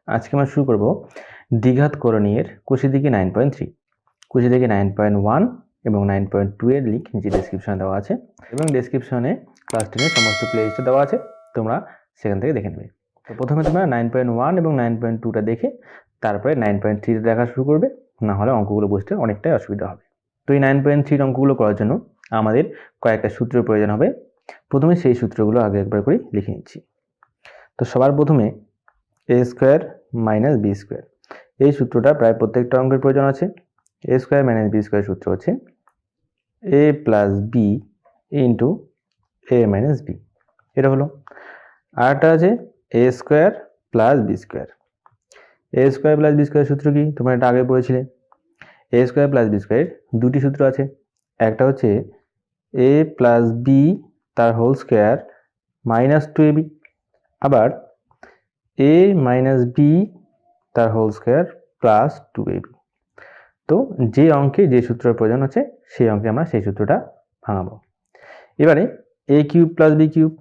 আজকে আমরা শুরু করব দ্বিঘাত করণীয়ের কোষীদিঘি 9.3, কোষীদিঘি 9.1 এবং 9.2 এর লিঙ্ক নিচে ডেসক্রিপশনে দেওয়া আছে এবং ডেসক্রিপশনে ক্লাস 10 এর সমস্ত প্লেলিস্টে দেওয়া আছে, তোমরা সেখান থেকে দেখে নেবে। তো প্রথমে তোমরা 9.1 এবং 9.2টা দেখে তারপরে 9.3 দেখা শুরু করবে, না হলে অঙ্কগুলো বুঝতে অনেকটাই অসুবিধা হবে। তো এই 9.3 অঙ্কগুলো করার জন্য আমাদের কয়েকটা সূত্রের প্রয়োজন হবে। প্রথমে সেই সূত্রগুলো আগে একবার করে লিখে নিচ্ছি। তো সবার প্রথমে a square minus B square, এই সূত্রটা প্রায় প্রত্যেকটা অঙ্কের প্রয়োজন আছে। a square minus B square সূত্র হচ্ছে a plus B into A minus B, এটা হলো। আরেকটা আছে a square plus B square. a square plus B square সূত্র কি তোমরা এটা আগে পড়েছিলে। a square plus B square দুটি সূত্র আছে, একটা হচ্ছে a প্লাস বি তার হোল স্কোয়ার মাইনাস 2ab, আবার a মাইনাস বি তার হোল স্কোয়ার প্লাস 2ab। তো যে অঙ্কে যে সূত্রের প্রয়োজন হচ্ছে সেই অঙ্কে আমরা সেই সূত্রটা ভাঙাবো। এবারে a cube plus B cube,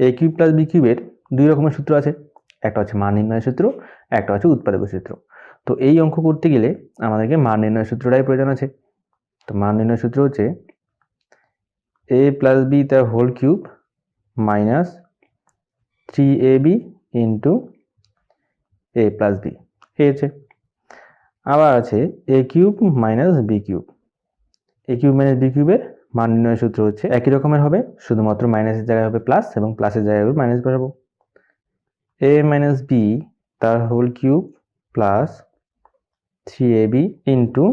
a cube plus B কিউবের দুই রকমের সূত্র আছে, একটা হচ্ছে মান নির্ণয়ের সূত্র, একটা হচ্ছে উৎপাদকের সূত্র। তো এই অঙ্ক করতে গেলে আমাদেরকে মান নির্ণয়ের সূত্রটাই প্রয়োজন আছে। তো মান নির্ণয়ের সূত্র হচ্ছে a প্লাস বি তার whole cube minus 3ab into a plus B, এই হচ্ছে। আবার আছে a cube minus B cube, a cube minus B কিউবের মান নির্ণয়ের সূত্র হচ্ছে একই রকমের হবে, শুধুমাত্র মাইনাসের জায়গায় হবে প্লাস এবং প্লাসের জায়গায় হবে মাইনাস বসাবো। a মাইনাস বি তার whole cube plus 3ab into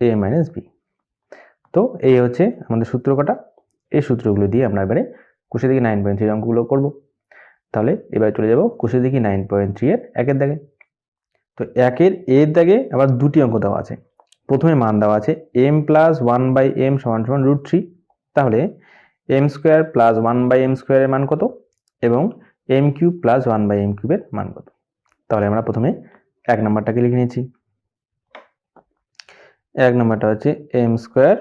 a minus B. তো এই হচ্ছে আমাদের সূত্র কটা। এই সূত্রগুলো দিয়ে আমরা এবারে কোষীদিঘি 9.3 অঙ্কগুলো করব। তাহলে এবার চলে যাব কোষীদিঘি 9.3 এর একের দাগে। তো একের এর দাগে আবার দুটি অঙ্ক দেওয়া আছে। প্রথমে মান দেওয়া আছে m প্লাস 1/m সমান সমান √3। তাহলে m স্কোয়ার প্লাস 1/m স্কোয়ারের মান কত এবং m কিউব প্লাস 1/m কিউবের মান কত। তাহলে আমরা প্রথমে এক নম্বরটাকে লিখে নিচ্ছি। এক নম্বরটা হচ্ছে m square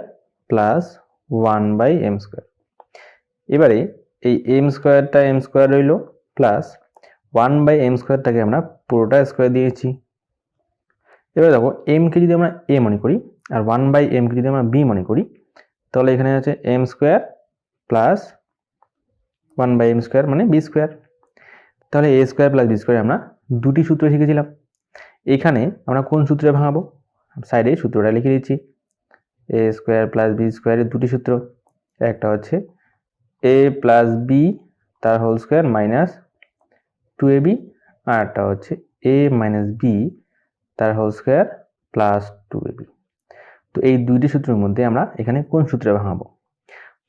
plus 1/m square. এবারে এই m স্কোয়ারটা m স্কোয়ার রইল প্লাস 1/m স্কোয়ারটাকে আমরা পুরোটা স্কোয়ার দিয়েছি। এবার দেখো m কে যদি আমরা a মনে করি আর 1/m কে যদি আমরা b মনে করি, তাহলে এখানে আছে m square plus 1/m square মানে b স্কোয়ার। তাহলে a square plus b square আমরা দুটি সূত্র শিখেছিলাম। এখানে আমরা কোন সূত্রে ভাঙাবো, সাইডে সূত্রটা লিখে দিচ্ছি। a স্কোয়ার প্লাস b স্কোয়ারের দুটি সূত্র, একটা হচ্ছে a প্লাস b তার হোল স্কোয়ার মাইনাস 2ab, আর একটা হচ্ছে a মাইনাস b তার হোল স্কোয়ার প্লাস 2ab। তো এই দুইটি সূত্রের মধ্যে আমরা এখানে কোন সূত্রে ভাঙাবো,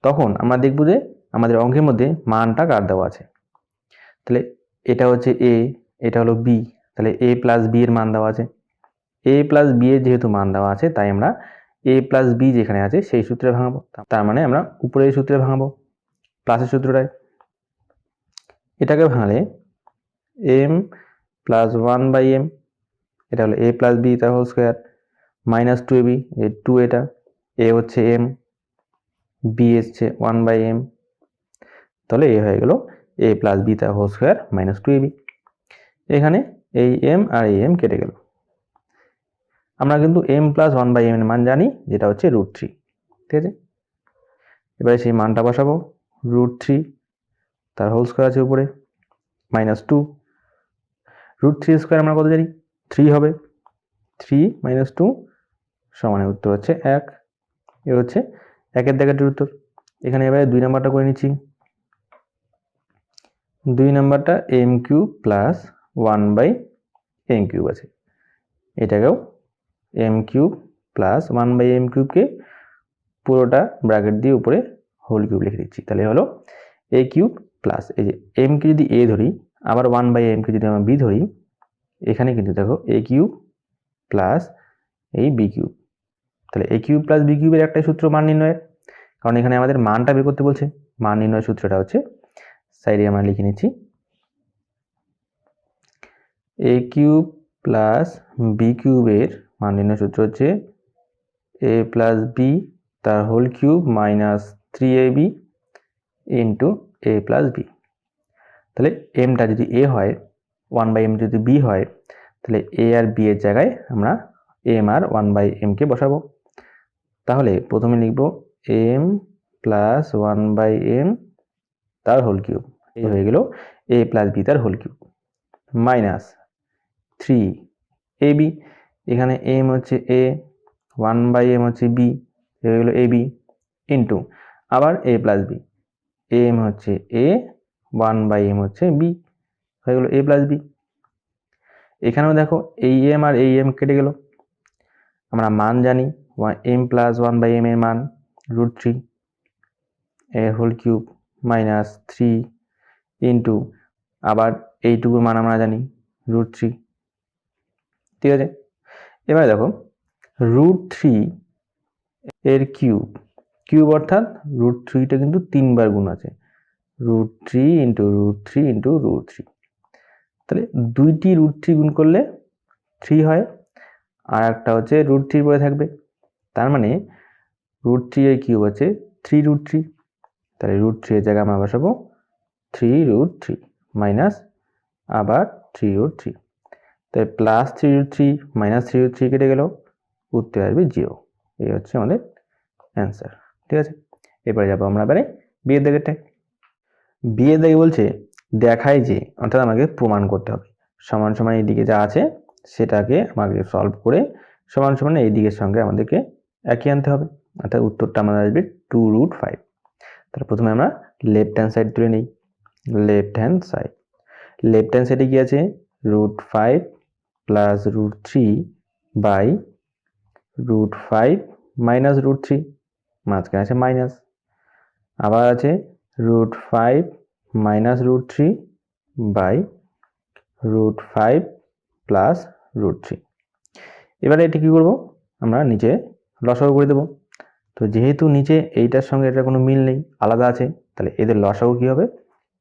তখন আমরা দেখব যে আমাদের অঙ্কের মধ্যে মানটা কার দেওয়া আছে। তাহলে এটা হচ্ছে a, এটা হলো b, তাহলে a প্লাস b এর মান দেওয়া আছে। a প্লাস b এর যেহেতু মান দেওয়া আছে তাই আমরা a প্লাস b যেখানে আছে সেই সূত্রে ভাঙাবো। তার মানে আমরা উপরের সূত্রে ভাঙাবো, প্লাসের সূত্রটায়। এটাকে ভাঙালে m প্লাস 1/m, এটা হলো a প্লাস b তার হোল স্কোয়ার মাইনাস 2ab, এই 2 এটা, a হচ্ছে m, b হচ্ছে 1/m, তাহলে a হয়ে গেল a প্লাস b তার হোল স্কোয়ার মাইনাস 2ab। এখানে এই m আর এই m কেটে গেল। আমরা কিন্তু m প্লাস 1/m এর মান জানি, যেটা হচ্ছে √3, ঠিক আছে। এবারে সেই মানটা বসাবো, √3 তার হোল স্কোয়ার আছে উপরে মাইনাস 2, √3 স্কোয়ার আমরা কত জানি 3 হবে, 3 মাইনাস 2 সমানের উত্তর হচ্ছে 1। এ হচ্ছে একের দাগের উত্তর। এখানে এবারে দুই নাম্বারটা করে নিচ্ছি। দুই নাম্বারটা m cube plus 1/m cube আছে, এটাকেও m কিউব প্লাস 1/m কিউবকে পুরোটা ব্র্যাকেট দিয়ে উপরে হোল কিউব লিখে দিচ্ছি। তাহলে হলো a কিউব প্লাস, এই যে m কে যদি a ধরি আবার 1/m কে যদি আমরা b ধরি, এখানে কিন্তু দেখো a কিউব প্লাস এই b কিউব। তাহলে a কিউব প্লাস b কিউবের একটাই সূত্র মান নির্ণয়ের, কারণ এখানে আমাদের মানটা বের করতে বলছে। মান নির্ণয়ের সূত্রটা হচ্ছে, সাইডে আমরা লিখে নিচ্ছি, a কিউব প্লাস b কিউবের মান নির্ণয়ের সূত্র হচ্ছে a প্লাস b তার whole cube minus 3ab into a plus b। তাহলে এমটা যদি এ হয়, 1/m যদি বি হয়, তাহলে এ আর বি এর জায়গায় আমরা এম আর 1/mকে বসাবো। তাহলে প্রথমে লিখব এম প্লাস 1/m তার হোল কিউব, এই হয়ে গেল এ প্লাস বি তার হোল কিউব, মাইনাস 3ab, এখানে এম হচ্ছে এ, 1/m হচ্ছে বি, হয়ে গেল এ বি, ইন্টু আবার এ প্লাস বি, এম হচ্ছে এ, 1/m হচ্ছে বি, হয়ে গেল এ প্লাস বি। এখানেও দেখো এই এম আর এই এম কেটে গেল, আমরা মান জানি এম প্লাস 1/m এর মান √3 এর হোল কিউব মাইনাস 3 ইন্টু আবার এইটুকুর মান আমরা জানি √3। ঠিক আছে, এবারে দেখো √3 এর কিউব অর্থাৎ √3টা কিন্তু 3বার গুণ আছে, √3 ইন্টু √3 ইন্টু √3, তাহলে দুইটি √3 গুণ করলে 3 হয়, আর একটা হচ্ছে √3 পরে থাকবে, তার মানে √3 এর কিউব হচ্ছে 3√3, তাহলে √3 এর জায়গায় আমরা বসাবো 3√3 মাইনাস আবার 3√3, তাই প্লাস 3√3 মাইনাস 3√3 কেটে গেল, উত্তর আসবে 0। এই হচ্ছে আমাদের অ্যান্সার। ঠিক আছে, এবারে যাবো আমরা এবারে বিয়ের দাগেরটায়। বিয়ের দাগে বলছে দেখায় যে, অর্থাৎ আমাকে প্রমাণ করতে হবে সমান সমান এইদিকে যা আছে সেটাকে আমাকে সলভ করে সমান সমান এই দিকের সঙ্গে আমাদেরকে একই আনতে হবে, অর্থাৎ উত্তরটা আমাদের আসবে 2√5। তাহলে প্রথমে আমরা লেফট হ্যান্ড সাইড তুলে নিই, লেফট হ্যান্ড সাইডে কি আছে √5 প্লাস √3 বাই √5 মাইনাস √3, মাঝখানে আছে মাইনাস, আবার আছে √5 মাইনাস √3 বাই √5 প্লাস √3। এবারে এটা কি করব, আমরা নিচে লসাগু করে দেব। তো যেহেতু নিচে এইটার সঙ্গে এটা কোনো মিল নেই, আলাদা আছে, তাহলে এদের লসাগু কি হবে,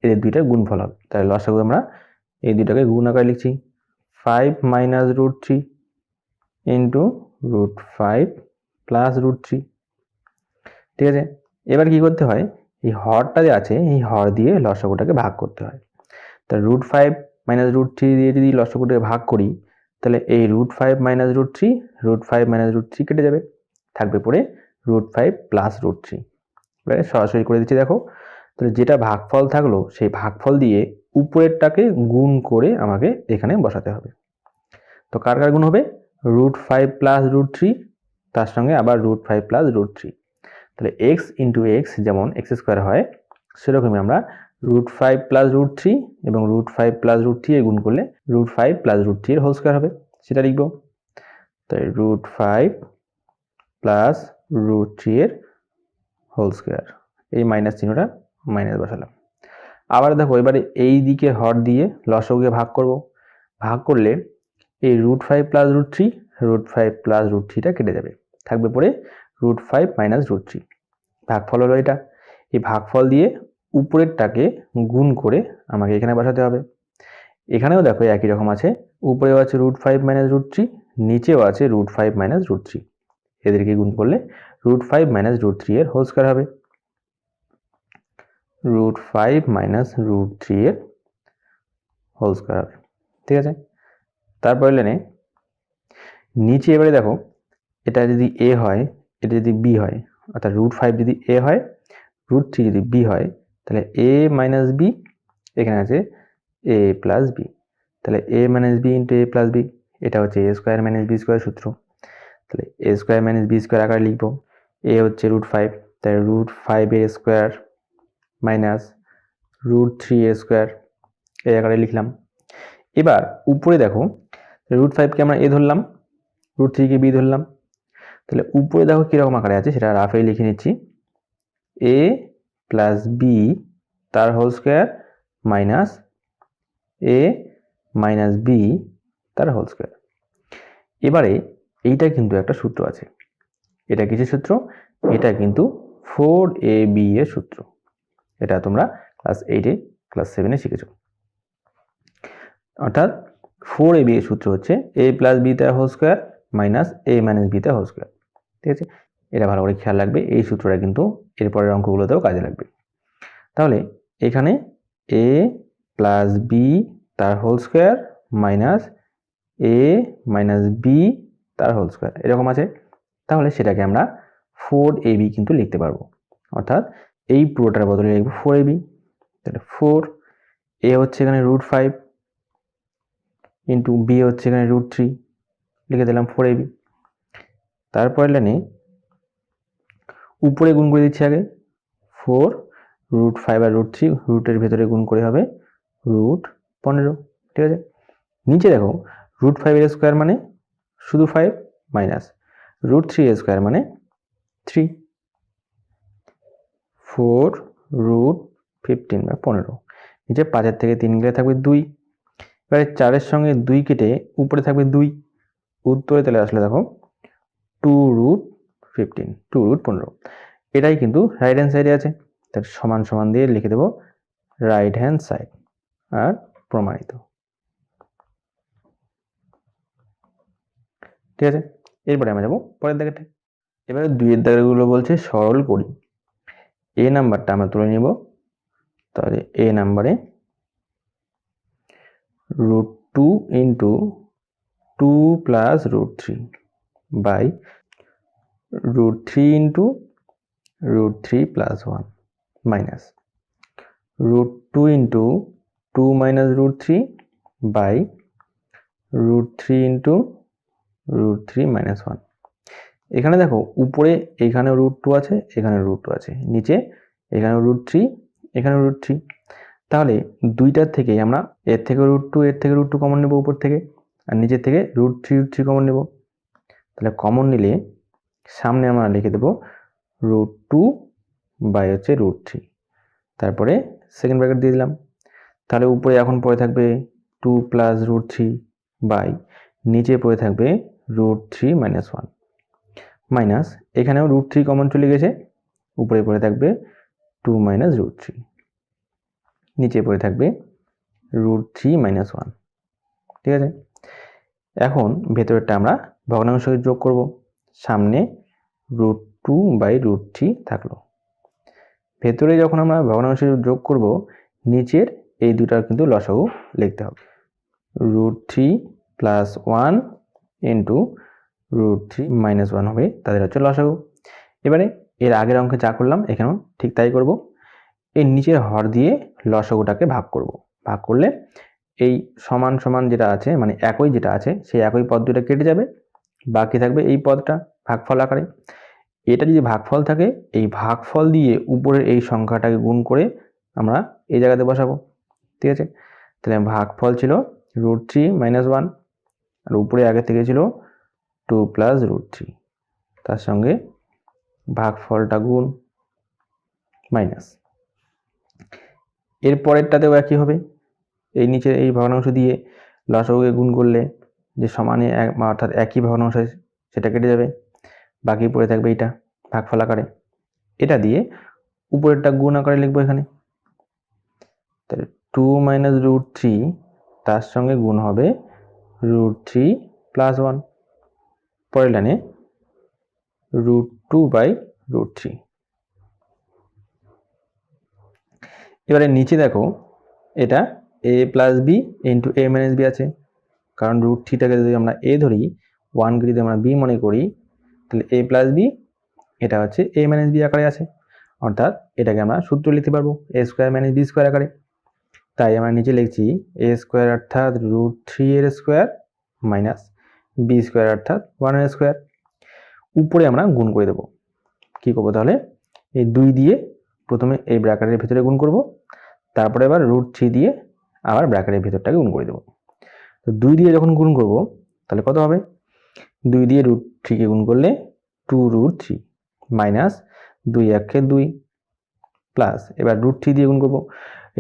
এদের দুইটার গুণফল হবে। তাহলে লসাগু আমরা এই দুইটাকে গুণ আকারে লিখছি 5 মাইনাস √3 ইন্টু √5 প্লাস √3। ঠিক আছে, এবার কি করতে হয়, এই হরটা যে আছে এই হর দিয়ে লসাগুটাকে ভাগ করতে হয়। তাহলে √5 মাইনাস √3 দিয়ে যদি লসাগুটাকে ভাগ করি, তাহলে এই √5 মাইনাস √5 মাইনাস √3 কেটে যাবে, থাকবে পড়ে √5 প্লাস √3। এবারে সরাসরি করে দিচ্ছি দেখো, তাহলে যেটা ভাগফল থাকলো সেই ভাগফল দিয়ে উপরেরটাকে গুণ করে আমাকে এখানে বসাতে হবে। তো কার কার গুণ হবে, √5 প্লাস √3 তার সঙ্গে আবার √5 প্লাস √3, তাহলে x ইন্টু এক্স যেমন x² হয়, সেরকমই আমরা √5 প্লাস √3 এবং √5 প্লাস √3 এর গুণ করলে √5 প্লাস √3 এর হোল স্কয়ার হবে, সেটা লিখব। তাই √5 প্লাস √3 এর হোল স্কয়ার, এই মাইনাস চিহ্নটা মাইনাস বসালাম। আবার দেখো এবারে এই দিকে হর দিয়ে লসাগুকে ভাগ করব, ভাগ করলে এই √5 প্লাস √5 প্লাস √3টা কেটে যাবে, থাকবে পড়ে √5 মাইনাস √3। ভাগফল হলো এটা, এই ভাগফল দিয়ে উপরেরটাকে গুণ করে আমাকে এখানে বসাতে হবে। এখানেও দেখো একই রকম আছে, উপরেও আছে √5 মাইনাস √3, নিচেও আছে √5 মাইনাস √3, এদেরকে গুণ করলে √5 মাইনাস √3 এর হোল স্কয়ার হবে, √5 মাইনাস √3 এর হোল স্কয়ার হবে। ঠিক আছে, তারপরে লেনে নিচে এবারে দেখো এটা যদি a হয়, এটা যদি b হয়, অর্থাৎ √5 যদি a হয়, √3 যদি b হয়, তাহলে a মাইনাস b, এখানে আছে a প্লাস b, তাহলে a minus b into a plus b, এটা হচ্ছে a square minus b square সূত্র। তাহলে a square minus b square আকারে লিখবো, a হচ্ছে √5, তাই √5 এর স্কোয়ার মাইনাস √3 এর স্কোয়ার, এই আকারে লিখলাম। এবার উপরে দেখো √5 কে আমরা a ধরলাম, √3 কে b ধরলাম, তাহলে উপরে দেখো কিরকম আকারে আছে সেটা রাফে লিখে নিচ্ছি, a প্লাস b তার whole square minus a minus b তার হোল স্কয়ার। এবারে এইটা কিন্তু একটা সূত্র আছে, এটা কিসের সূত্র, এটা কিন্তু 4ab এর সূত্র, এটা তোমরা ক্লাস 8 ক্লাস 7 শিখেছো। অর্থাৎ 4ab এর সূত্র হচ্ছে a প্লাস b তার whole square minus a minus b তার হোল স্কয়ার। ঠিক আছে, এটা ভালো করে খেয়াল রাখবে, এই সূত্রটা কিন্তু এরপরের অঙ্কগুলোতেও কাজে লাগবে। তাহলে এখানে a প্লাস বি তার হোল স্কোয়ার মাইনাস এ মাইনাস বি তার হোল স্কোয়ার এরকম আছে। তাহলে সেটাকে আমরা 4ab কিন্তু লিখতে পারবো, অর্থাৎ এই পুরোটার বদলে লিখবো 4ab। তাহলে 4 এ হচ্ছে এখানে √5 ইন্টু বি হচ্ছে এখানে √3, লিখে দিলাম 4ab। তারপরে লাইনে উপরে গুণ করে দিচ্ছি আগে 4 √5 আর √3 রুটের ভেতরে গুণ করে হবে √15, ঠিক আছে। নিচে দেখো √5 এর স্কোয়ার মানে শুধু 5 মাইনাস √3 এর স্কোয়ার মানে 3, 4 √15 বা 15। নিচে 5 থেকে 3 গেলে থাকবে 2, এবারে 4 সঙ্গে 2 কেটে উপরে থাকবে 2, উত্তরে তাহলে আসলে দেখো 2 √15, 2 √15। এটাই কিন্তু রাইট হ্যান্ড সাইডে আছে, তার সমান সমান দিয়ে লিখে দেবো রাইট হ্যান্ড সাইড আর প্রমাণিত, ঠিক আছে। এরপরে আমরা যাবো পরের দাগেতে। এবারে 2 এর দাগেগুলো বলছে সরল করি। এ নাম্বারটা আমরা তুলে নিব, তাহলে এ নাম্বারে √2 into 2 plus √3 by √3 into √3 plus 1 minus √2 into 2 minus √3 by √3 into √3 minus 1। এখানে দেখো উপরে এখানে √2 আছে, এখানে √2 আছে, নিচে এখানে √3 এখানে √3। তাহলে দুইটার থেকে আমরা এর থেকে √2 এর থেকে √2 কমন নেব উপর থেকে, আর নিচের থেকে √3 কমন নেব। তাহলে কমন নিলে সামনে আমরা লিখে দেব √2 বাই হচ্ছে √3, তারপরে সেকেন্ড ব্র্যাকেট দিয়ে দিলাম। তাহলে উপরে এখন পড়ে থাকবে 2 প্লাস √3 বাই নিচে পড়ে থাকবে √3 মাইনাস 1 মাইনাস এখানেও √3 কমন চলে গেছে, উপরে পড়ে থাকবে 2 মাইনাস √3, নিচে পড়ে থাকবে √3 মাইনাস 1, ঠিক আছে। এখন ভেতরেরটা আমরা ভগ্নাংশে যোগ করব, সামনে √2 বাই √3 থাকলো। ভেতরে যখন আমরা ভগ্নাংশে যোগ করব নিচের এই দুটার কিন্তু লসাগু লিখতে হবে। √3 প্লাস 1 ইন্টু √3 মাইনাস 1 হবে তাদের হচ্ছে লসাগু। এবারে এর আগের অঙ্কে যা করলাম এখানেও ঠিক তাই করব। এই নিচের হর দিয়ে লসাগুটাকে ভাগ করব, ভাগ করলে এই সমান সমান যেটা আছে মানে একই যেটা আছে সেই একই পদ দুটো কেটে যাবে, বাকি থাকবে এই পদটা ভাগফল আকারে। এটা যদি ভাগফল থাকে এই ভাগফল দিয়ে উপরের এই সংখ্যাটাকে গুণ করে আমরা এই জায়গাতে বসাবো, ঠিক আছে। তাহলে ভাগফল ছিল √3 মাইনাস 1 আর উপরে আগে থেকে ছিল 2 প্লাস √3, তার সঙ্গে ভাগফলটা গুণ মাইনাস। এর পরেরটাতেও একই হবে, এই নিচে এই ভগ্নাংশ দিয়ে লসাগুকে গুণ করলে যে সমানে অর্থাৎ একই ভগ্নাংশ সেটা কেটে যাবে, বাকি পড়ে থাকবে এইটা ভাগফল আকারে। এটা দিয়ে উপরেরটা গুণ আকারে লিখবো এখানে, তাহলে 2 মাইনাস √3 তার সঙ্গে গুণ হবে √3 প্লাস 1, পরের লাইনে √2 বাই √3। এবারে নিচে দেখো এটা a plus B into a minus b আছে, কারণ √3টাকে যদি আমরা a ধরি 1কে যদি আমরা b মনে করি তাহলে a প্লাস বি এটা হচ্ছে a মাইনাস বি আকারে আছে, অর্থাৎ এটাকে আমরা সূত্র লিখতে পারবো a square minus B square আকারে। তাই আমরা নিচে লিখছি a স্কোয়ার অর্থাৎ √3 এর স্কোয়ার মাইনাস বি স্কোয়ার অর্থাৎ 1 এর স্কোয়ার। উপরে আমরা গুণ করে দেবো, কি করবো তাহলে এই 2 দিয়ে প্রথমে এই ব্র্যাকেটের ভিতরে গুণ করব, তারপরে আবার √3 দিয়ে আবার ব্র্যাকেটের ভিতরটাকে গুণ করে দেবো। তো 2 দিয়ে যখন গুণ করব তাহলে কত হবে, 2 দিয়ে √3কে গুণ করলে 2√3 মাইনাস 2 একে 2 প্লাস এবার √3 দিয়ে গুণ করব,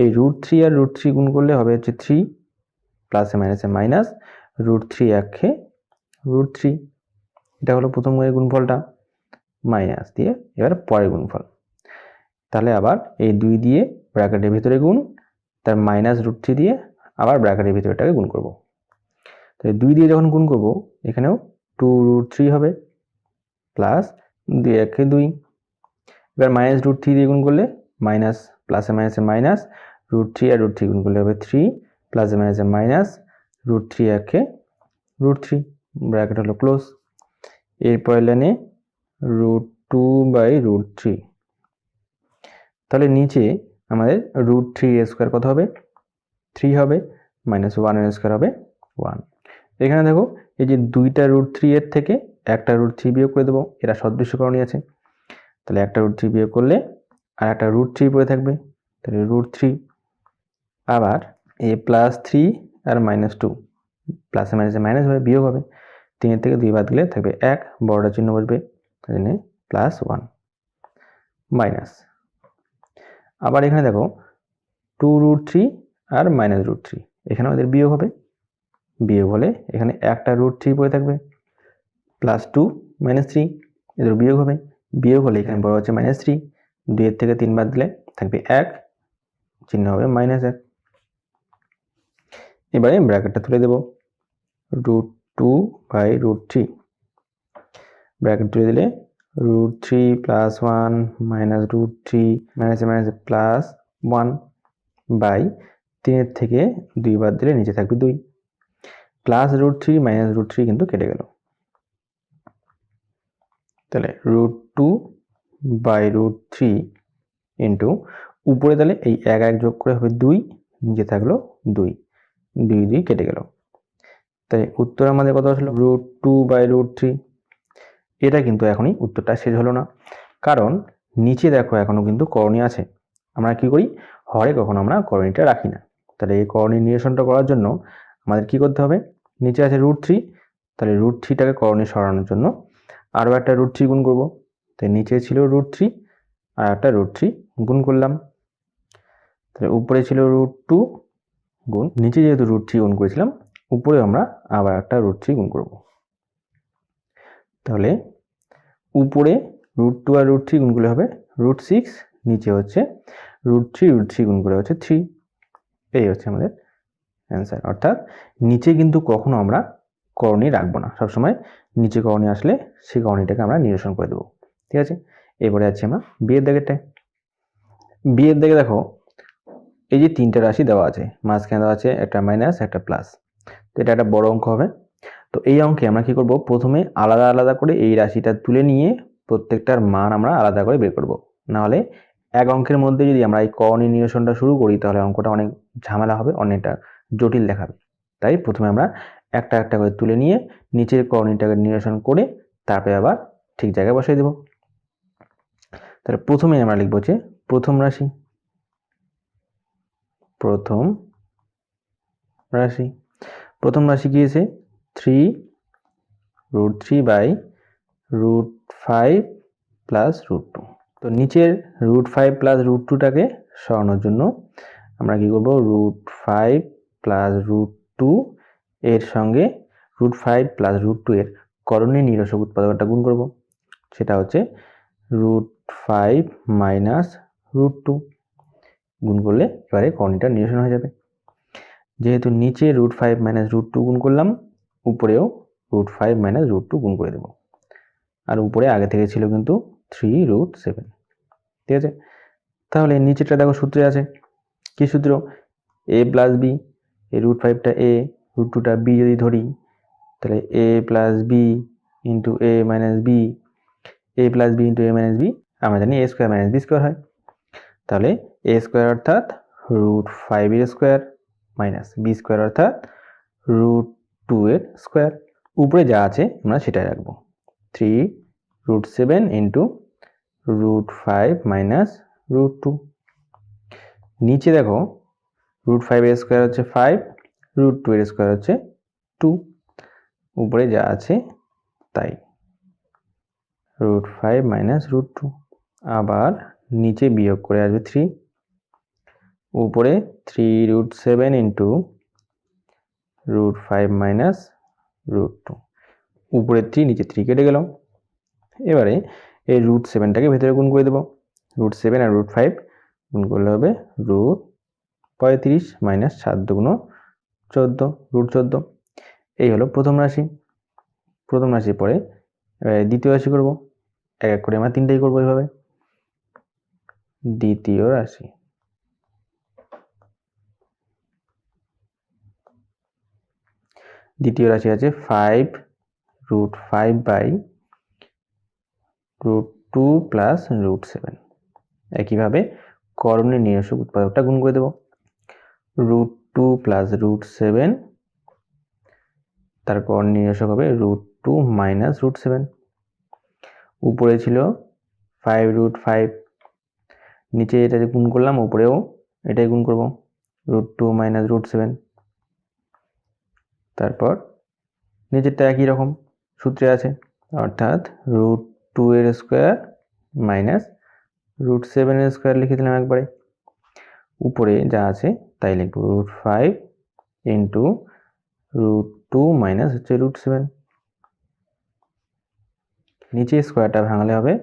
এই √3 আর √3 গুণ করলে হবে হচ্ছে 3 প্লাসে মাইনাসে মাইনাস √3 একে √3, এটা হলো প্রথম গুণফলটা মাইনাস দিয়ে এবার পরের গুণফল। তাহলে আবার এই 2 দিয়ে ব্র্যাকেটের ভিতরে গুণ, তার মাইনাস √3 দিয়ে আবার ব্র্যাকেটের ভিতরটাকে গুণ করব। তাহলে 2 দিয়ে যখন গুণ করব এখানেও 2√3 হবে প্লাস 2 একে 2, এবার মাইনাস √3 দিয়ে গুণ করলে মাইনাস প্লাসে মাইনাসে মাইনাস √3 আর √3 গুণ করলে হবে 3 প্লাস মাইনাসে মাইনাস √3 একে √3 ব্র্যাকেট হলো ক্লোজ। এরপর লাইনে √2/√3। তাহলে নিচে আমাদের √3 কত হবে 3 হবে, মাইনাস 1 হবে 1। এখানে দেখো এই যে দুইটা √3 এর থেকে একটা √3 বিয়োগ করে দেবো, এরা সদৃশ্যকরণই আছে। তাহলে একটা √3 বিয়োগ করলে আর একটা √3 পড়ে থাকবে, তাহলে √3। আবার এ +3 আর -2 প্লাসে মাইনাসে মাইনাস হবে, বিয়োগ হবে। 3 থেকে 2 বাদ দিলে থাকবে 1, বড়টা চিহ্ন বসবে, এখানে +1 মাইনাস। আবার এখানে দেখো 2√3 আর -√3, এখানে আমাদের বিয়োগ হবে, বিয়োগ হলে এখানে একটা √3 পড়ে থাকবে, +2 -3 এদের বিয়োগ হবে, বিয়োগ হলে এখানে বড় হচ্ছে -3, 2 এর থেকে 3 বাদ দিলে থাকবে 1, চিহ্ন হবে -1। এবারে ব্র্যাকেটটা তুলে দেব, √2/√3 ব্র্যাকেট তুলে দিলে √3 + 1 -√3 মাইনাসে মাইনাসে +1 বাই 3 এর থেকে 2 বাদ দিলে নিচে থাকবে 2, +√3 -√3 কিন্তু কেটে গেল। তাহলে √2/√3 ইন্টু উপরে তাহলে এই 1 যোগ করে হবে 2, নিচে থাকলো 2, 2 কেটে গেল। তাই উত্তর আমাদের কত আসলো √2/√3। এটা কিন্তু এখনই উত্তরটা শেষ হলো না, কারণ নিচে দেখো এখনো কিন্তু করণী আছে। আমরা কি করি, হরে কখনো আমরা করণীটা রাখি না। তাহলে এই করণী নিরসনটা করার জন্য আমাদের কি করতে হবে, নিচে আছে √3, তাহলে √3টাকে করণী সরানোর জন্য আরও একটা √3 গুণ করব। তাই নিচে ছিল √3 আর একটা √3 গুণ করলাম, তাহলে উপরে ছিল √2 গুণ, নিচে যেহেতু √3 গুণ করেছিলাম উপরে আমরা আবার একটা √3 গুণ করব। তাহলে উপরে √2 আর √3 গুণ করলে হবে √6, নিচে হচ্ছে √3 গুণ করে হচ্ছে 3। এই হচ্ছে আমাদের অ্যান্সার। অর্থাৎ নিচে কিন্তু কখনো আমরা করণী রাখবো না, সবসময় নিচে করণী আসলে সেই করণীটাকে আমরা নিরসন করে দেবো। ঠিক আছে, এরপরে আছি আমরা বিয়ের দাগেরটায়। বিয়ের দাগে দেখো এই যে তিনটা রাশি দেওয়া আছে, মাঝখানে দেওয়া আছে একটা মাইনাস একটা প্লাস, তো এটা একটা বড় অঙ্ক হবে। তো এই অঙ্কে আমরা কি করব, প্রথমে আলাদা আলাদা করে এই রাশিটা তুলে নিয়ে প্রত্যেকটার মান আমরা আলাদা করে বের করব। নাহলে এক অঙ্কের মধ্যে যদি আমরা এই করণী নিরসনটা শুরু করি তাহলে অঙ্কটা অনেক ঝামেলা হবে, অনেকটা জটিল দেখাবে। তাই প্রথমে আমরা একটা একটা করে তুলে নিয়ে নিচের করণীটাকে নিরসন করে তারপরে আবার ঠিক জায়গায় বসিয়ে দেব। তাহলে প্রথমে আমরা লিখব যে প্রথম রাশি, প্রথম রাশি। প্রথম রাশি কি আছে 3√3/√5 প্লাস √2। তো নিচের √5 প্লাস √2টাকে সরানোর জন্য আমরা কি করব, √5 প্লাস √2 এর সঙ্গে √5 প্লাস √2 এর করণী নিরসক উৎপাদকটা গুণ করব। সেটা হচ্ছে √5 মাইনাস √2 গুণ করলে এবারে করণীটা নিরসন হয়ে যাবে। যেহেতু নিচে √5 মাইনাস √2 গুণ করলাম, উপরেও √5 মাইনাস √2 গুণ করে দেব। আর উপরে আগে থেকে ছিল কিন্তু 3√7। ঠিক আছে, তাহলে নিচেটা দেখো সূত্রে আছে, কি সূত্র, a প্লাস বি, এই √5টা a, √2টা b যদি ধরি, তাহলে a plus B into a minus b, a plus B into a minus b, আমরা জানি a square minus B square হয়। তাহলে a স্কোয়ার অর্থাৎ √5 এর স্কোয়ার মাইনাস বি স্কোয়ার অর্থাৎ √2 এর স্কোয়ার। উপরে যা আছে আমরা সেটাই রাখবো, 3√7 ইন্টু √5 মাইনাস √2। নিচে দেখো √5 এর স্কোয়ার হচ্ছে 5, √2 এর স্কোয়ার হচ্ছে 2, উপরে যা আছে তাই, √5 মাইনাস √2। আবার নিচে বিয়োগ করে আসবে 3, উপরে 3√7 ইন্টু √5 মাইনাস √2, উপরে 3 নিচে 3 কেটে গেল। এবারে এই √7টাকে ভেতরে গুণ করে দেব, √7 আর √5 গুণ করলে হবে √35 মাইনাস 7 দুগুণ 14, √14। এই হলো প্রথম রাশি। প্রথম রাশির পরে দ্বিতীয় রাশি করব, এক এক করে আমরা তিনটেই করবো এইভাবে। দ্বিতীয় রাশি, দ্বিতীয় রাশি আছে 5√5/√2 প্লাস √7। একইভাবে করণীয় নিরসক উৎপাদকটা গুণ করে দেব। √2 প্লাস √7, তার করণীয় নিরসক হবে √2 মাইনাস √7। উপরে ছিল 5√5, নিচে এটা যে গুণ করলাম উপরেও এটাই গুণ করব, √2 মাইনাস √7। তারপর নিচেরটা একই রকম সূত্রে আছে, অর্থাৎ √2 এর স্কোয়ার মাইনাস √7 এর স্কোয়ার লিখে দিলাম একবারে। উপরে যা আছে তাই লিখব, √5 ইন্টু √2 মাইনাস হচ্ছে √7। নিচে স্কোয়ারটা ভাঙালে হবে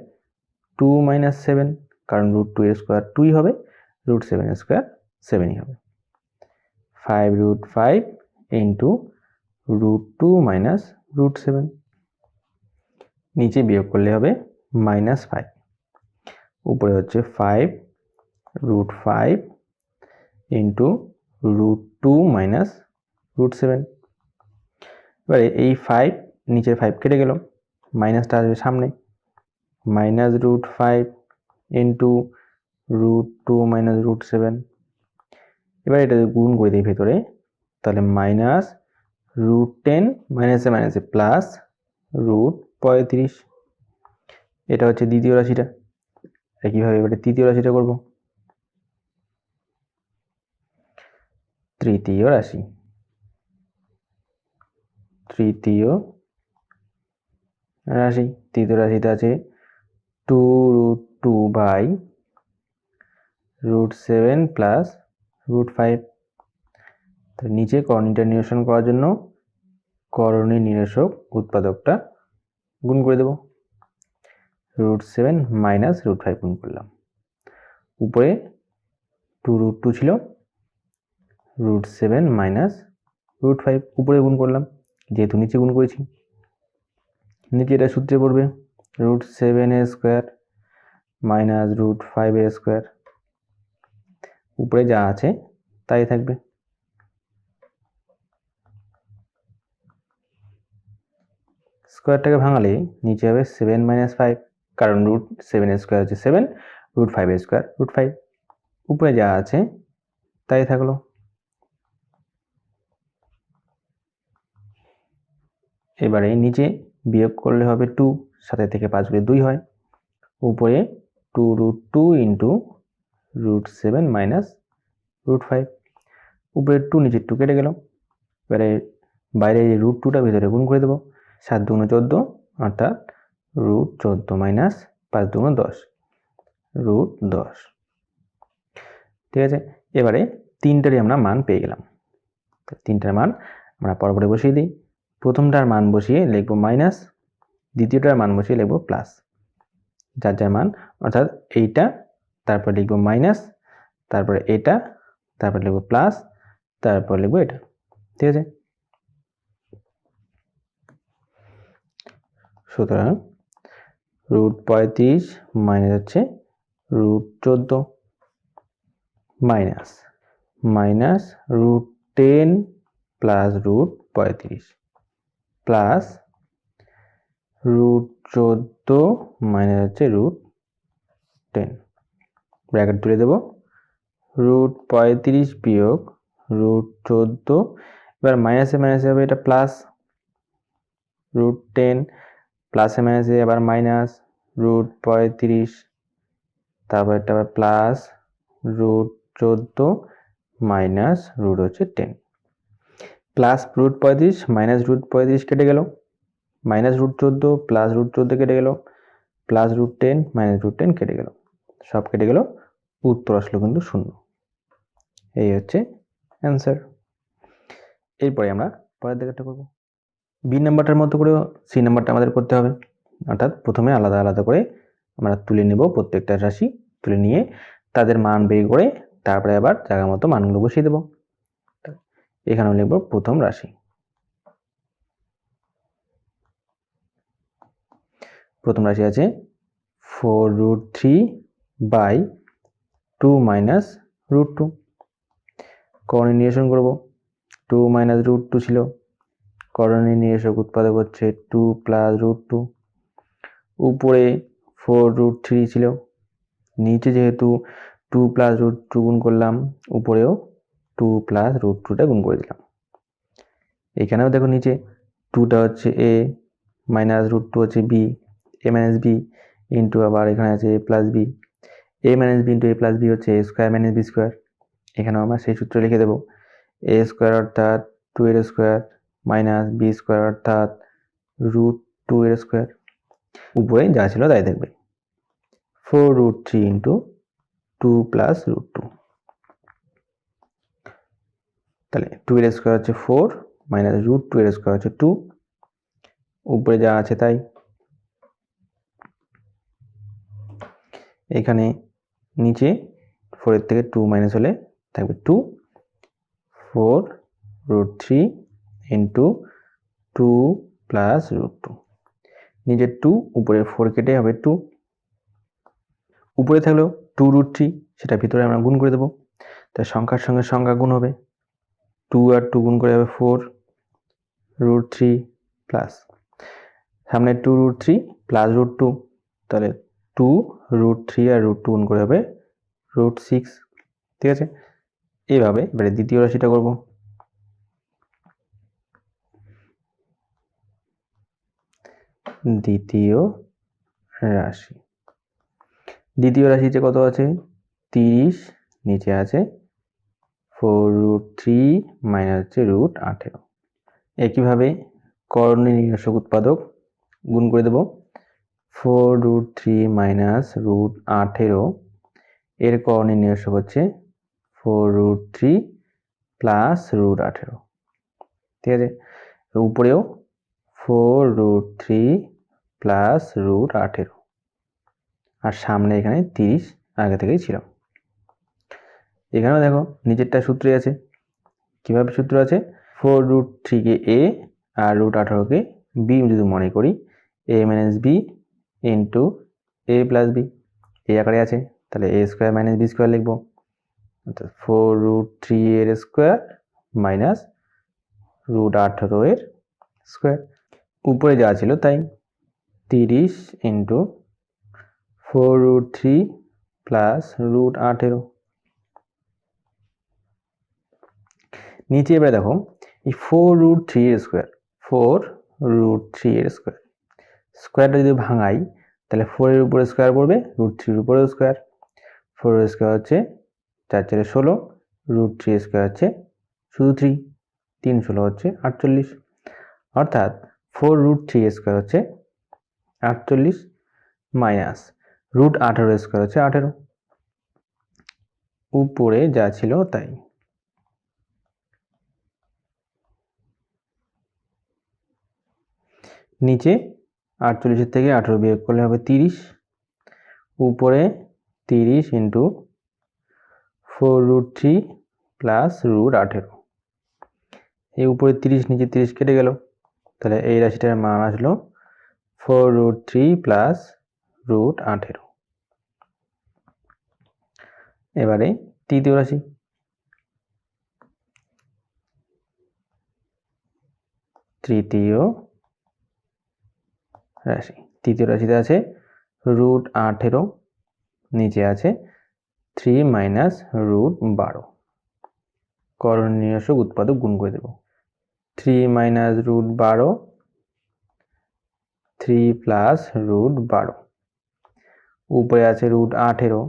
2 মাইনাস 7, কারণ √2 এর স্কোয়ার 2ই হবে, √7 এর স্কোয়ার 7ই হবে। 5√5 ইন্টু √2 মাইনাস √7, নিচে বিয়োগ করলে হবে -5। উপরে হচ্ছে 5√5 ইন্টু √2 মাইনাস √7। এবারে এই 5 নিচের 5 কেটে গেল, মাইনাসটা আসবে সামনে, -√5 ইন্টু √2 মাইনাস √7। এবার এটা গুণ করে দিই ভেতরে, তাহলে -√10 মাইনাসে মাইনাসে প্লাস √35। এটা হচ্ছে দ্বিতীয় রাশিটা। একইভাবে এবারে তৃতীয় রাশিটা করব। তৃতীয় রাশিতে আছে 2√2/√7 প্লাস √5। তো নিচে করণীয়টা নিরসন করার জন্য করণীয় নিরসক উৎপাদকটা গুণ করে দেব, √7 মাইনাস √5 গুণ করলাম। উপরে 2√2 ছিল, √7 মাইনাস √5 উপরে গুণ করলাম, যেহেতু নিচে গুণ করেছি। নিচে এটা সূত্রে পড়বে √7 এর স্কোয়ার মাইনাস √5 এর স্কোয়ার। উপরে যা আছে তাই থাকবে। স্কোয়ারটাকে ভাঙালে নিচে হবে 7 মাইনাস 5, কারণ √7 এর স্কোয়ার হচ্ছে 7, √5 এর স্কোয়ার √5। উপরে যা আছে তাই থাকলো। এবারে নিচে বিয়োগ করলে হবে 2, 7 থেকে 5 গেলে 2 হয়। উপরে 2√2 ইন্টু √7 মাইনাস √5। উপরে 2 নিচে 2 কেটে গেল। এবারে বাইরে √2টা ভিতরে গুণ করে দেবো, 7 2 14, অর্থাৎ √14 মাইনাস 5 2 10, √10। ঠিক আছে, এবারে তিনটারই আমরা মান পেয়ে গেলাম। তিনটার মান আমরা পরপরে বসিয়ে দিই। প্রথমটার মান বসিয়ে লিখব মাইনাস, দ্বিতীয়টার মান বসিয়ে লিখব প্লাস, যার যার মান, অর্থাৎ এইটা, তারপর লিখব মাইনাস, তারপরে এটা, তারপর লিখব প্লাস, তারপর লিখব এটা। ঠিক আছে, সুতরাং √35 মাইনাস হচ্ছে √14 মাইনাস √10 প্লাস √35 প্লাস √14 মাইনাস হচ্ছে √10, ব্র্যাকেট তুলে দেব, √35 বিয়োগ √14, এবার মাইনাসে মাইনাসে হবে এটা প্লাস, √10 প্লাসে মাইনাসে আবার মাইনাস √35, তারপর এটা আবার প্লাস √14 মাইনাস √10, প্লাস √35 মাইনাস √35 কেটে গেল, মাইনাস √14 প্লাস √14 কেটে গেল, প্লাস √10 মাইনাস √10 কেটে গেল, সব কেটে গেল, উত্তর আসলো কিন্তু 0। এই হচ্ছে অ্যান্সার। এরপরে আমরা পরের দিকটা করব। বি নাম্বারটার মতো করে সি নাম্বারটা আমাদের করতে হবে, অর্থাৎ প্রথমে আলাদা আলাদা করে আমরা তুলে নেব, প্রত্যেকটা রাশি তুলে নিয়ে তাদের মান বের করে তারপরে আবার জায়গা মতো মানগুলো বসিয়ে দেব। এখানেও লিখব প্রথম রাশি। প্রথম রাশি আছে 4√3/2 মাইনাস √2। করণীয় নিরসন করব, 2 মাইনাস √2 ছিল, করণীয় নির্দেশক উৎপাদক হচ্ছে 2 প্লাস √2, উপরে 4√3 ছিল, নিচে যেহেতু 2 প্লাস √2 গুণ করলাম, উপরেও 2 প্লাস √2টা গুণ করে দিলাম। এখানেও দেখো নিচে 2টা হচ্ছে a মাইনাস √2 হচ্ছে b, a minus b into আবার এখানে আছে a plus b, a minus b into a plus b হচ্ছে a square minus b square. এখানেও আমরা সেই সূত্র লিখে দেবো, a স্কোয়ার অর্থাৎ 2 এর স্কোয়ার মাইনাস b স্কোয়ার অর্থাৎ √2 এর স্কোয়ার। উপরে যা ছিল তাই থাকবে, 4√3 ইন্টু 2 প্লাস √2, তাহলে 2 এর স্কোয়ার হচ্ছে 4 মাইনাস √2 এর স্কোয়ার হচ্ছে 2, উপরে যা আছে তাই। এখানে নিচে 4 এর থেকে 2 মাইনাস হলে থাকবে 2, 4√3 ইন্টু 2 প্লাস √2, নিচে 2 উপরে 4 কেটে হবে 2, উপরে থাকলেও 2√3 সেটা ভিতরে আমরা গুণ করে দেবো, তাই সংখ্যার সঙ্গে সংখ্যা গুণ হবে, 2 আর 2 গুণ করে হবে 4√3 প্লাস সামনে 2√3 প্লাস √2, তাহলে 2√3 আর √2 গুণ করে হবে √6। ঠিক আছে, এইভাবে এবারে দ্বিতীয় রাশিটা করব। দ্বিতীয় রাশিতে কত আছে 30, নিচে আছে 4√3 মাইনাস হচ্ছে √18। একইভাবে করণীয় নির্দেশক উৎপাদক গুণ করে দেব, 4√3 মাইনাস √18 এর করণীয় নির্দেশক হচ্ছে 4√3 প্লাস √18। ঠিক আছে, উপরেও 4√3 প্লাস √18, আর সামনে এখানে 30 আগে থেকেই ছিল। এখানেও দেখো নিচেরটা সূত্রে আছে, কিভাবে সূত্র আছে, 4√3 কে a আর √18 কে b যদি মনে করি, a minus b into a plus b, এই আকারে আছে, তাহলে a square minus b square লিখবো, অর্থাৎ 4√3 এর স্কোয়ার মাইনাস √18 এর স্কোয়ার। উপরে যা ছিল তাই, 30 ইন্টু 4√3 প্লাস √18। নিচে এবারে দেখো এই 4√3 এর স্কোয়ার, 4√3 এর স্কোয়ার, স্কোয়ারটা যদি ভাঙাই তাহলে 4 এর উপরে স্কোয়ার পড়বে, √3 এর উপরেও স্কোয়ার, 4 এর স্কোয়ার হচ্ছে 4 4 16, √3 এর স্কোয়ার হচ্ছে শুধু 3, 3 16 হচ্ছে 48, অর্থাৎ 4√3 এর স্কোয়ার হচ্ছে 48 মাইনাস √18 এর স্কোয়ার হচ্ছে 18, উপরে যা ছিল তাই। নিচে 48 থেকে 18 বিয়োগ করলে হবে 30, উপরে 30 ইন্টু 4√3 প্লাস √18, এই উপরে 30 নিচে 30 কেটে গেল, তাহলে এই রাশিটার মান আসলো 4√3 প্লাস √18। এবারে তৃতীয় রাশি, তৃতীয় রাশিতে আছে √18, নিচে আছে 3 মাইনাস √12, করণীয় নির্দেশক উৎপাদক গুণ করে দেব, 3 মাইনাস √12, 3 প্লাস √12, উপরে আছে √18,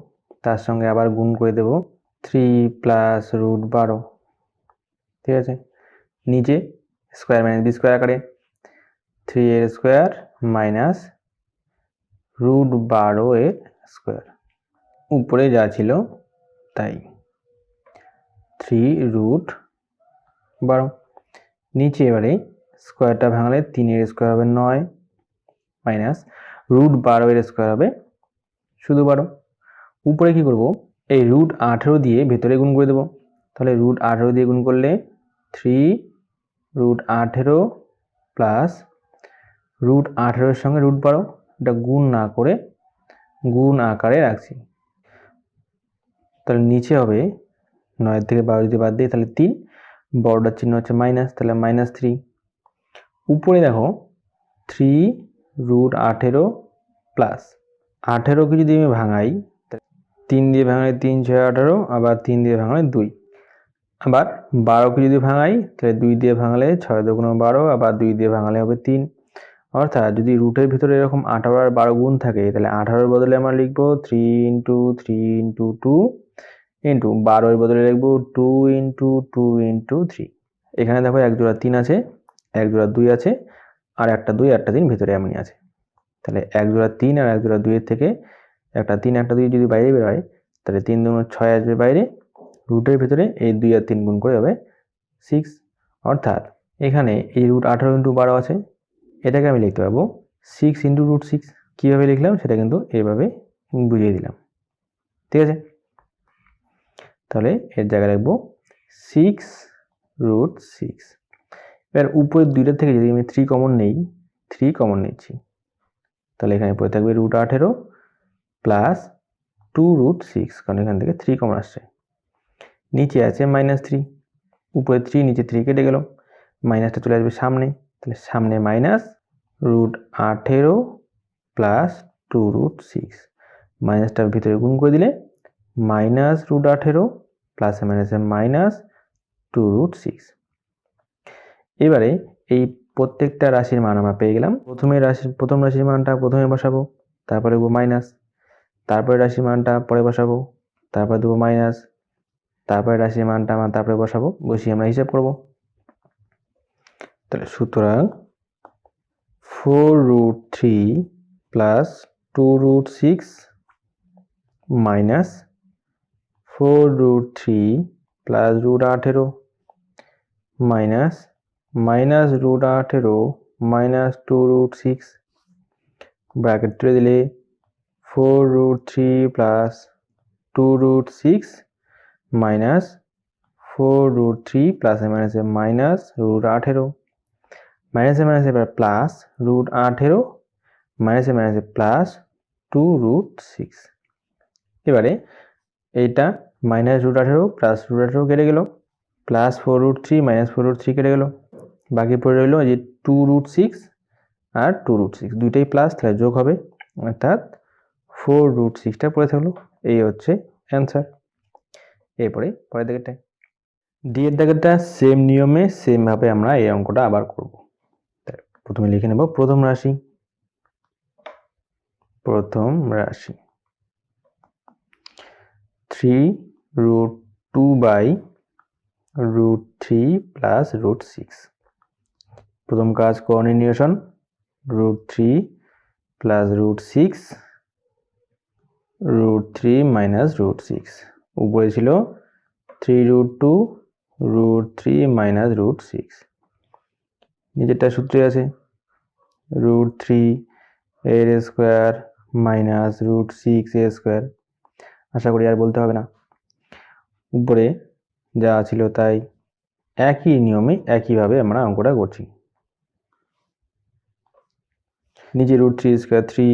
তার সঙ্গে আবার গুণ করে দেব 3 প্লাস √12। ঠিক আছে, নিচে স্কোয়ার মাইনাস বি স্কোয়ার আকারে, 3 এর স্কোয়ার মাইনাস √12 এর স্কোয়ার, উপরে যা ছিল তাই, 3√12। নিচে এবারে স্কোয়ারটা ভাঙলে 3 এর স্কোয়ার হবে 9 মাইনাস √12 এর স্কোয়ার হবে শুধু 12। উপরে কি করব, এই √18 দিয়ে ভেতরে গুণ করে দেব, তাহলে √18 দিয়ে গুণ করলে 3√18 প্লাস √18 এর সঙ্গে √12, এটা গুণ না করে গুণ আকারে রাখছি, তাহলে নিচে হবে 9 থেকে 12 যদি বাদ দিই তাহলে 3, বড়টার চিহ্ন হচ্ছে মাইনাস, তাহলে -3, উপরে দেখো 3√18 প্লাস 18কে যদি আমি ভাঙাই, 3 দিয়ে ভাঙালে 3 6 18, আবার 3 দিয়ে ভাঙালে 2, আবার 12কে যদি ভাঙাই তাহলে 2 দিয়ে ভাঙালে 6 2 12, আবার 2 দিয়ে ভাঙালে হবে 3। অর্থাৎ যদি রুটের ভিতরে এরকম 18 আর 12 গুণ থাকে তাহলে 18-এর বদলে আমরা লিখবো 3 × 3 × 2 ইন্টু 12-এর বদলে লিখবো 2 × 2 × 3। এখানে দেখো এক জোড়া 3 আছে, এক জোড়া 2 আছে, আর একটা 2 একটা 3 ভিতরে এমনি আছে। তাহলে এক জোড়া 3 আর এক জোড়া 2 এর থেকে একটা 3 একটা 2 যদি বাইরে বের হয় তাহলে 3 2 6 আসবে বাইরে, রুটের ভিতরে এই 2 আর 3 গুণ করে হবে 6। অর্থাৎ এখানে এই √18 × 12 আছে, এটাকে আমি লিখতে পারবো 6 × √6। কীভাবে লিখলাম সেটা কিন্তু এইভাবে বুঝিয়ে দিলাম, ঠিক আছে। তাহলে এর জায়গায় লিখবো 6√6। এবার উপরের দুইটার থেকে যদি আমি 3 কমন নেই, 3 কমন নিচ্ছি, তাহলে এখানে পড়ে থাকবে √18 প্লাস 2√6, কারণ এখান থেকে 3 কমন আসছে। নিচে আছে -3, উপরে 3 নিচে 3 কেটে গেল, মাইনাসটা চলে আসবে সামনে, তাহলে সামনে -√18 প্লাস 2√6, মাইনাসটার ভিতরে গুণ করে দিলে -√18 প্লাস মাইনাসে -2√6। এবারে এই প্রত্যেকটা রাশির মান আমরা পেয়ে গেলাম। প্রথম রাশির মানটা প্রথমে বসাবো, তারপরে দেবো মাইনাস, তারপরে রাশির মানটা পরে বসাবো, তারপরে দেবো মাইনাস, তারপরে রাশির মানটা আমরা তারপরে বসাবো, বসিয়ে আমরা হিসাব করব। তাহলে সুতরাং 4√3 plus 2√6 minus 4√3 plus √18 minus -√18 minus 2√6, bracket তুলে দিলে 4√3 প্লাস 2√6 মাইনাস 4√3 প্লাসে মাইনাসে -√18, মাইনাসে মাইনাসে এবার প্লাস √18, মাইনাসে মাইনাসে প্লাস 2√6। এবারে এইটা -√18 প্লাস √18 কেটে গেল, প্লাস 4√3 মাইনাস 4√3 কেটে গেল, বাকি পড়ে রইল যে 2√6 আর 2√6 দুইটাই প্লাস, তাহলে যোগ হবে, অর্থাৎ 4√6টা পড়ে থাকলো। এই হচ্ছে অ্যান্সার। এরপরে পরের দাগেরটা, ডি এর দাগেরটা সেম নিয়মে সেমভাবে আমরা এই অঙ্কটা আবার করব। প্রথমে লিখে নেব প্রথম রাশি, 3√2/√3 প্লাস √6। প্রথম কাজ কোঅর্ডিনেশন, √3 প্লাস √6, √3 মাইনাস √6, উপরে ছিল 3√2 √3 মাইনাস √6, নিচেরটা সূত্রে আছে √3 এর স্কোয়ার মাইনাস √6 এর স্কোয়ার, আশা করি আর বলতে হবে না। উপরে যা ছিল তাই, একই নিয়মে একইভাবে আমরা অঙ্কটা করছি। নিচে √3 স্কোয়ার 3,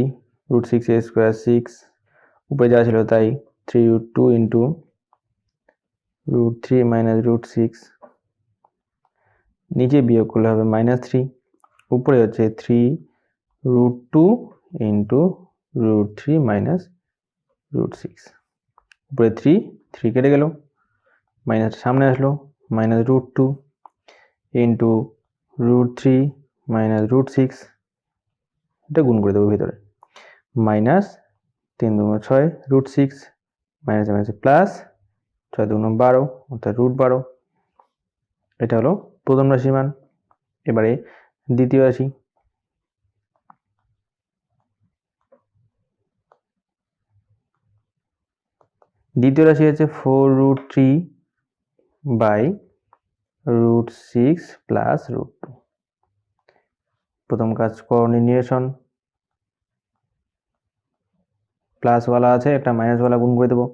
√6 এর স্কোয়ার 6, উপরে যা ছিল তাই 3√2 ইন্টু √3 মাইনাস √6, নিচে বিয়োগ করলে হবে -3, উপরে হচ্ছে 3√2 ইন্টু √3 মাইনাস √6, উপরে 3 কেটে গেল, মাইনাস সামনে আসলো, -√2 ইন্টু √3 মাইনাস √6, এটা গুণ করে দেবো ভিতরে, মাইনাস 3 2 6 √6 মাইনাস মাইনাস প্লাস 6 2 12, অর্থাৎ √12। এটা হলো প্রথম রাশির মান। এবারে দ্বিতীয় রাশি, দ্বিতীয় রাশি হচ্ছে 4√3/√6 প্লাস √2। প্রথম কাজ কোঅর্ডিনেশন, প্লাসওয়ালা আছে, একটা মাইনাসওয়ালা গুণ করে দেবো,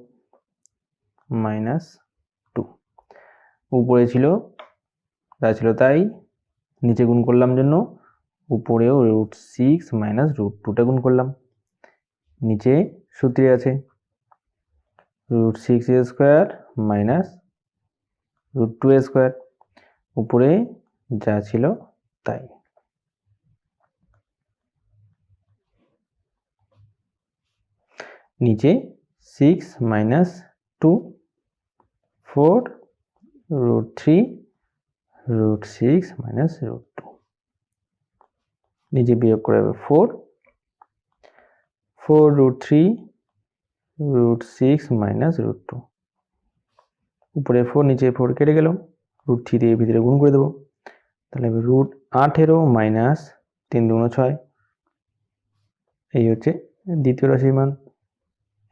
-2, উপরে ছিল যা ছিল তাই, নিচে গুণ করলাম জন্য উপরেও √6 মাইনাস √2টা গুণ করলাম, নিচে সূত্রে আছে √6 এর স্কোয়ার মাইনাস √2 এর স্কোয়ার, উপরে যা ছিল তাই। নিচে 6 minus 2 4 root 3 root 6 minus root 2, নিচে বিয়োগ করে হবে 4 রুট 3 রুট 6 মাইনাস রুট 2, উপরে 4 নিচে 4 কেটে গেল, রুট 3 দিয়ে ভিতরে গুণ করে দেবো, তাহলে রুট 18 মাইনাস 3 দুগুণ 6, এই হচ্ছে দ্বিতীয় রাশির মান।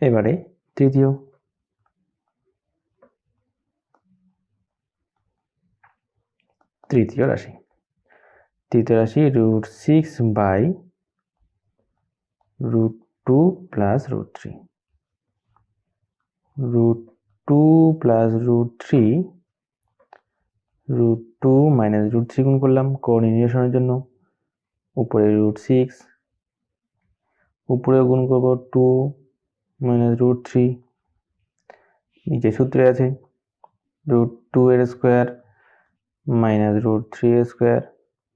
এবারে তৃতীয় রাশি, root 6 by root 2 plus root 3, root 2 plus root 3 root 2 minus root 3 গুণ করলাম কোঅর্ডিনেশনের জন্য, উপরে রুট 6, উপরে গুণ করব 2 মাইনাস রুট 3, নিচে সূত্রে আছে রুট 2 এর স্কোয়ার মাইনাস রুট 3 এর স্কোয়ার,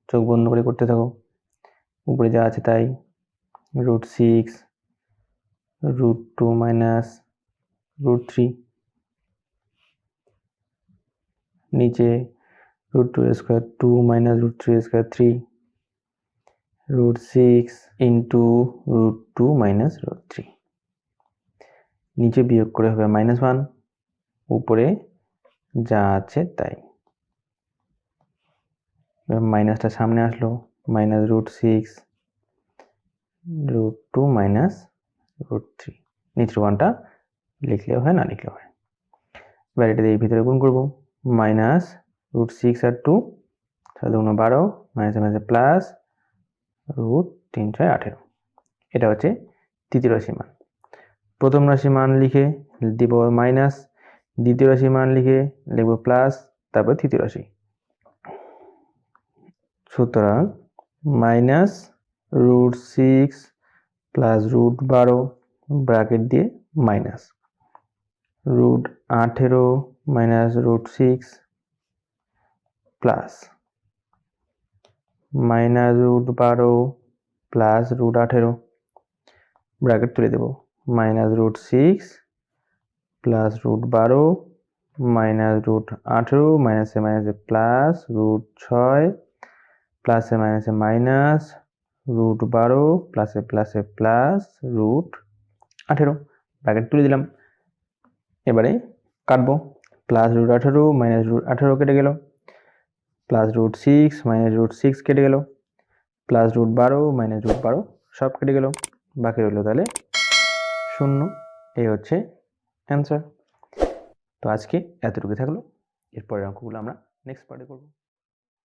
চোখ বন্ধ করে করতে থাকো, উপরে যা আছে তাই, রুট 6 রুট 2 মাইনাস রুট 3, নিচে রুট 2 এর স্কোয়ার 2 মাইনাস রুট 3 এর square 3, root 6 into root 2 minus root 3, নিচে বিয়োগ করে হবে -1, উপরে যা আছে তাই, মাইনাসটা সামনে আসলো, minus root 6 root 2 minus root 3, নিচের ওয়ানটা লিখলেও হয় না লিখলেও হয়। এবার এটা দিয়ে ভিতরে গুণ করবো, মাইনাস রুট 6 আর 2 12 মাইনাসে মাইনাসে প্লাস রুট 3 6 18, এটা হচ্ছে তৃতীয় রাশির মান। প্রথম রাশির মান লিখে দিব মাইনাস, দ্বিতীয় রাশির মান লিখে লিখব প্লাস, তারপর তৃতীয় রাশি। সুতরাং minus root 6 plus root 12 bracket দিয়ে minus root 18 minus root 6 plus minus root 12 plus root 18, bracket তুলে দেব, minus root 6 plus root 12 minus root 18 মাইনাসে মাইনাসে প্লাস রুট 6 প্লাসে মাইনাসে মাইনাস রুট 12 প্লাসে প্লাসে প্লাস রুট 18, ব্র্যাকেট তুলে দিলাম। এবারে কাটবো, প্লাস রুট 18 মাইনাস রুট 18 কেটে গেল, প্লাস রুট 6 মাইনাস রুট 6 কেটে গেল, প্লাস রুট 12 মাইনাস রুট 12 সব কেটে গেল, বাকি রইল তাহলে 0, এই হচ্ছে অ্যান্সার। তো আজকে এতটুকু থাকলো, এরপরের অঙ্কগুলো আমরা নেক্সট পার্টে করবো।